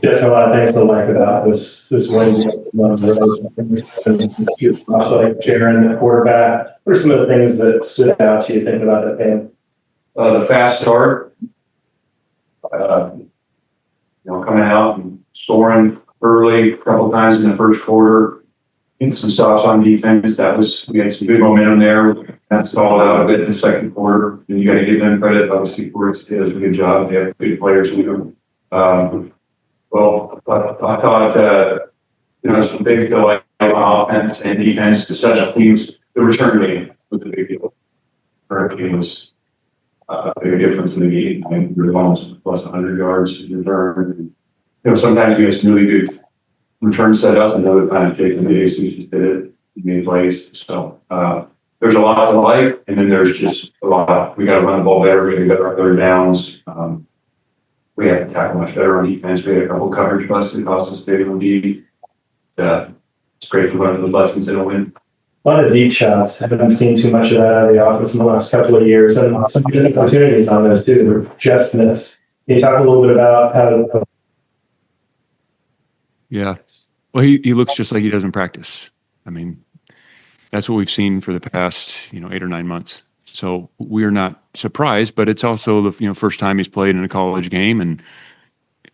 Just a lot of things to like about this win. Like Jaron, the quarterback. What are some of the things that stood out to you thinking about that game? The fast start, coming out and scoring early a couple of times in the first quarter, getting some stops on defense. We had some good momentum there. That's stalled out a bit in the second quarter. And you got to give them credit. Obviously, Forrest does a good job. They have good players with them. Well, I thought, some big deal like offense and defense, the special teams, the return game was a big deal. Our team was a big difference in the game. I mean, we were almost plus 100 yards in return. Sometimes we have some really good return set up, and other times Jacob Jesus just did it in many plays. So there's a lot to like, and then there's just a lot. We got to run the ball better. We got to get our third downs. We have to tackle much better on defense. We had a couple coverage busts that cost us big on D. It's great to learn those lessons in a win. A lot of deep shots. Haven't seen too much of that out of the offense in the last couple of years, and some good opportunities on those too. They're just missed. Can you talk a little bit about how? Yeah, well, he looks just like he does in practice. I mean, that's what we've seen for the past 8 or 9 months. So we're not surprised, but it's also the first time he's played in a college game and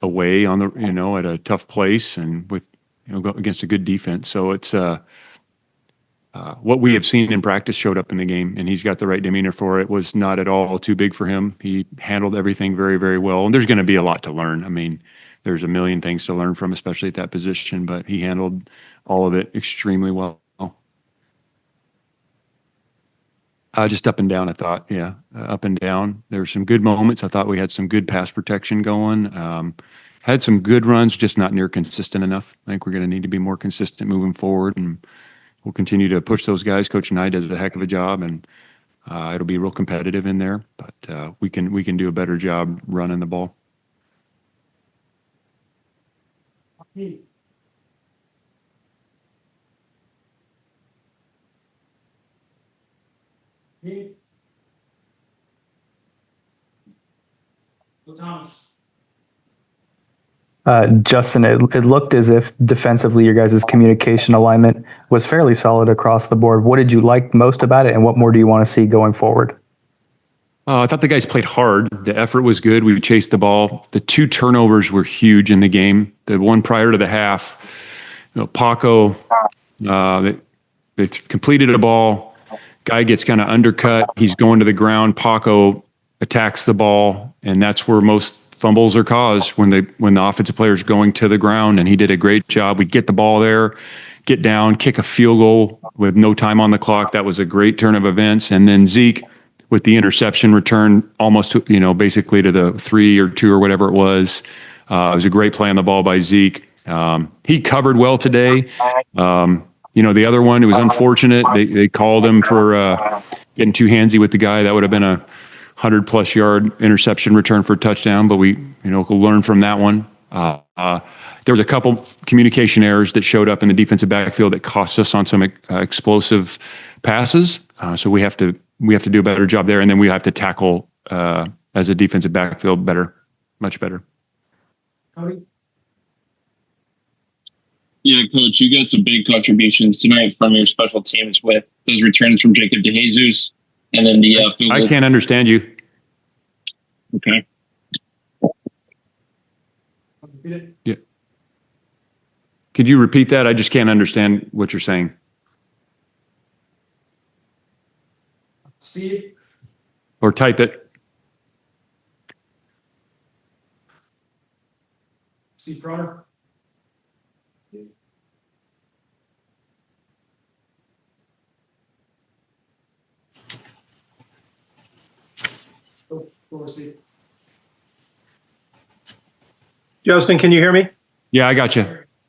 away on the at a tough place and with against a good defense. So it's what we have seen in practice showed up in the game, and he's got the right demeanor for it. Was not at all too big for him. He handled everything very, very well. And there's going to be a lot to learn. I mean, there's a million things to learn from, especially at that position, but he handled all of it extremely well. Just up and down, I thought. Yeah, up and down. There were some good moments. I thought we had some good pass protection going. Had some good runs, just not near consistent enough. I think we're going to need to be more consistent moving forward, and we'll continue to push those guys. Coach Nye does a heck of a job, and it'll be real competitive in there. But we can do a better job running the ball. Thomas. Justin, it looked as if defensively your guys' communication alignment was fairly solid across the board. What did you like most about it, and what more do you want to see going forward? I thought the guys played hard. The effort was good. We chased the ball. The 2 turnovers were huge in the game. The one prior to the half, Paco, they completed a ball. Guy gets kind of undercut. He's going to the ground. Paco attacks the ball, and that's where most fumbles are caused when the offensive player is going to the ground, and he did a great job. We get the ball there, get down, kick a field goal with no time on the clock. That was a great turn of events. And then Zeke with the interception return almost to, basically to the 3 or 2 or whatever it was. It was a great play on the ball by Zeke. He covered well today. The other one, it was unfortunate. They called him for getting too handsy with the guy. That would have been a 100-plus yard interception return for a touchdown, but we, could learn from that one. There was a couple communication errors that showed up in the defensive backfield that cost us on some explosive passes. So we have to do a better job there, and then we have to tackle as a defensive backfield better, much better. Cody? Yeah, Coach, you got some big contributions tonight from your special teams with those returns from Jacob DeJesus. And then the I can't understand you. Okay. Yeah. Could you repeat that? I just can't understand what you're saying. Steve? Or type it. Steve Proner? Justin, can you hear me? Yeah, I got you.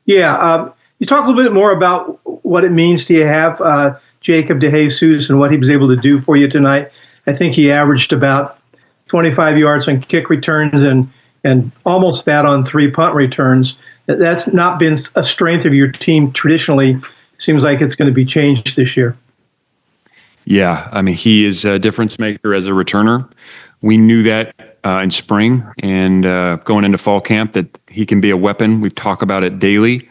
Yeah. You talk a little bit more about what it means to you have Jacob DeJesus and what he was able to do for you tonight. I think he averaged about 25 yards on kick returns and almost that on 3 punt returns. That's not been a strength of your team traditionally. It seems like it's going to be changed this year. Yeah, I mean, he is a difference maker as a returner. We knew that in spring and going into fall camp that he can be a weapon. We talk about it daily.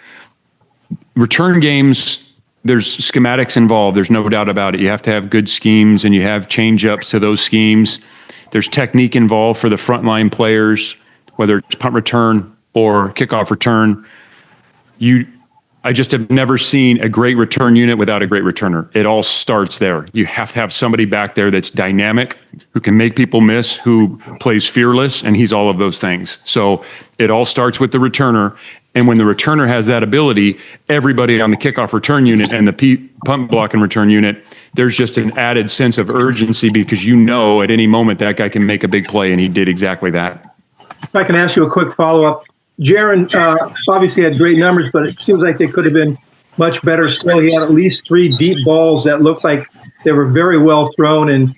Return games, there's schematics involved. There's no doubt about it. You have to have good schemes, and you have change-ups to those schemes. There's technique involved for the frontline players, whether it's punt return or kickoff return. I just have never seen a great return unit without a great returner. It all starts there. You have to have somebody back there that's dynamic, who can make people miss, who plays fearless, and he's all of those things. So it all starts with the returner. And when the returner has that ability, everybody on the kickoff return unit and the punt block and return unit, there's just an added sense of urgency because you know at any moment that guy can make a big play, and he did exactly that. If I can ask you a quick follow-up. Jaron obviously had great numbers, but it seems like they could have been much better still. He had at least 3 deep balls that looked like they were very well thrown, and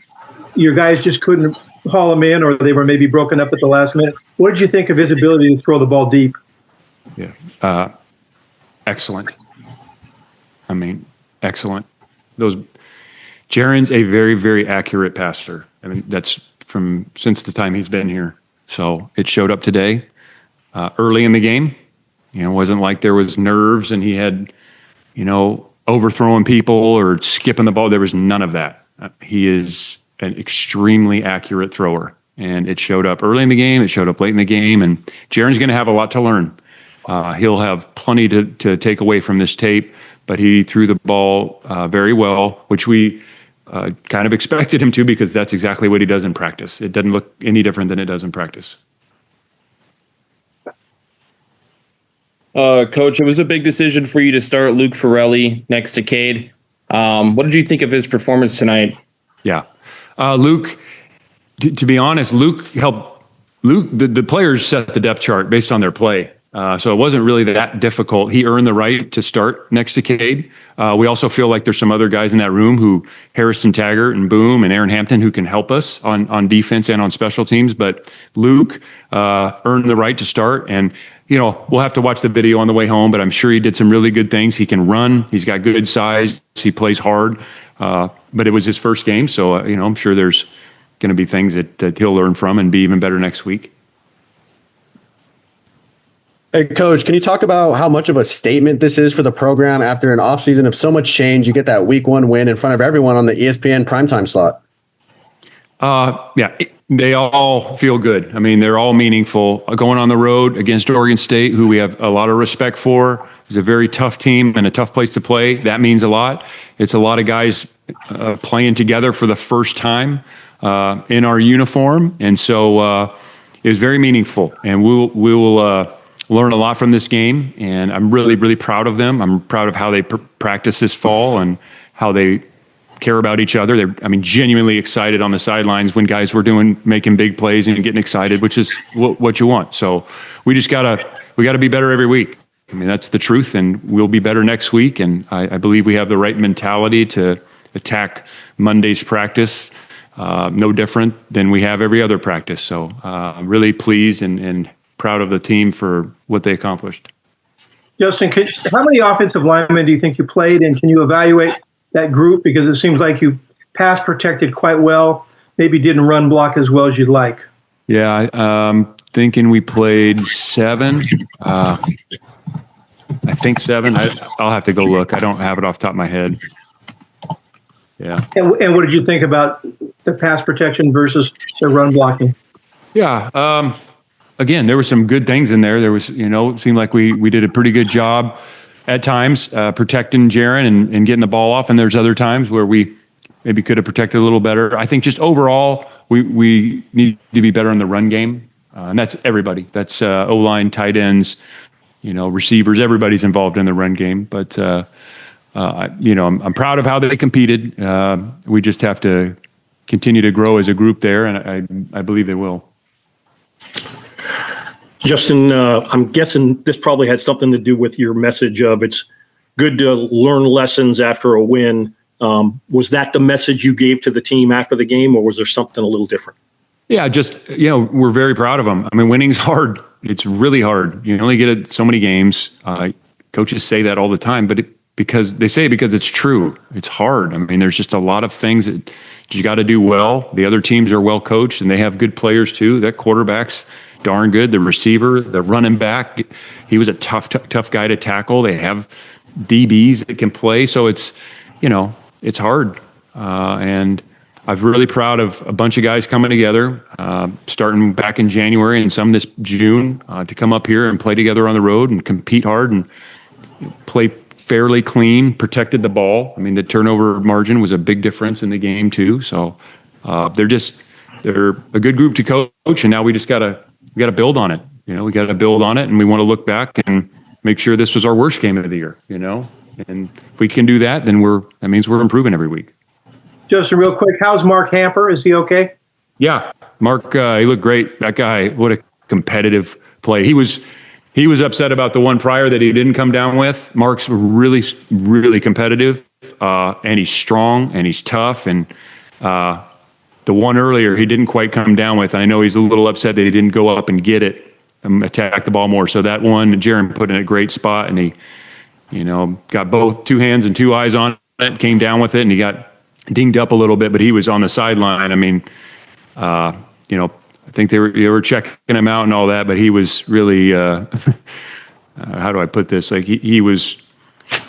your guys just couldn't haul them in, or they were maybe broken up at the last minute. What did you think of his ability to throw the ball deep? Yeah, excellent. I mean, excellent. Jaron's a very, very accurate passer. I mean, that's since the time he's been here. So it showed up today. Early in the game, it wasn't like there was nerves and he had, overthrowing people or skipping the ball. There was none of that. He is an extremely accurate thrower, and it showed up early in the game. It showed up late in the game, and Jaron's going to have a lot to learn. He'll have plenty to take away from this tape, but he threw the ball very well, which we kind of expected him to, because that's exactly what he does in practice. It doesn't look any different than it does in practice. Coach, it was a big decision for you to start Luke Farrelly next to Cade. What did you think of his performance tonight? Yeah. Luke, to be honest, Luke helped. The players set the depth chart based on their play. So it wasn't really that difficult. He earned the right to start next to Cade. We also feel like there's some other guys in that room Harrison Taggart and Boom and Aaron Hampton, who can help us on defense and on special teams. But Luke earned the right to start. And, we'll have to watch the video on the way home, but I'm sure he did some really good things. He can run. He's got good size. He plays hard. But it was his first game. So, I'm sure there's going to be things that he'll learn from and be even better next week. Hey, Coach, can you talk about how much of a statement this is for the program after an offseason of so much change? You get that week 1 win in front of everyone on the ESPN primetime slot. Yeah, they all feel good. I mean, they're all meaningful. Going on the road against Oregon State, who we have a lot of respect for, is a very tough team and a tough place to play. That means a lot. It's a lot of guys playing together for the first time in our uniform. And so it was very meaningful. And we will learn a lot from this game, and I'm really, really proud of them. I'm proud of how they practice this fall and how they care about each other. They're, genuinely excited on the sidelines when guys were making big plays and getting excited, which is what you want. So we gotta be better every week. That's the truth, and we'll be better next week. And I believe we have the right mentality to attack Monday's practice no different than we have every other practice. So I'm really pleased and proud of the team for what they accomplished. Justin, how many offensive linemen do you think you played, and can you evaluate that group? Because it seems like you pass protected quite well, maybe didn't run block as well as you'd like. Yeah, I'm thinking we played 7. I think 7. I'll have to go look. I don't have it off the top of my head. Yeah. And what did you think about the pass protection versus the run blocking? Yeah. Again, there were some good things in there. There was, it seemed like we did a pretty good job at times protecting Jaron and getting the ball off. And there's other times where we maybe could have protected a little better. I think just overall, we need to be better in the run game. And that's everybody. That's O-line, tight ends, receivers. Everybody's involved in the run game. But, I'm proud of how they competed. We just have to continue to grow as a group there. And I believe they will. Justin, I'm guessing this probably had something to do with your message of it's good to learn lessons after a win. Was that the message you gave to the team after the game, or was there something a little different? Yeah, just, we're very proud of them. Winning's hard. It's really hard. You only get it so many games. Coaches say that all the time, but because it's true. It's hard. I mean, there's just a lot of things that you got to do well. The other teams are well coached and they have good players too. That quarterback's darn good. The receiver, the running back, he was a tough guy to tackle. They have DBs that can play. So it's hard. And I'm really proud of a bunch of guys coming together, starting back in January and some this June, to come up here and play together on the road and compete hard and play fairly clean, protected the ball. I mean, the turnover margin was a big difference in the game too. So they're a good group to coach, and now we got to build on it. We got to build on it, and we want to look back and make sure this was our worst game of the year. And if we can do that, then that means we're improving every week. Justin, real quick, how's Mark Hamper? Is he okay? Yeah, Mark, he looked great. That guy, what a competitive play. He was upset about the one prior that he didn't come down with. Mark's really, really competitive, and he's strong and he's tough. And the one earlier he didn't quite come down with. I know he's a little upset that he didn't go up and get it and attack the ball more. So that one, Jaron put in a great spot, and he, got both 2 hands and 2 eyes on it, came down with it, and he got dinged up a little bit, but he was on the sideline. I mean, I think they were checking him out and all that, but he was really, how do I put this? Like he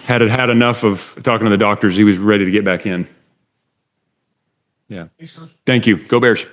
had enough of talking to the doctors. He was ready to get back in. Yeah. Thank you. Go Bears.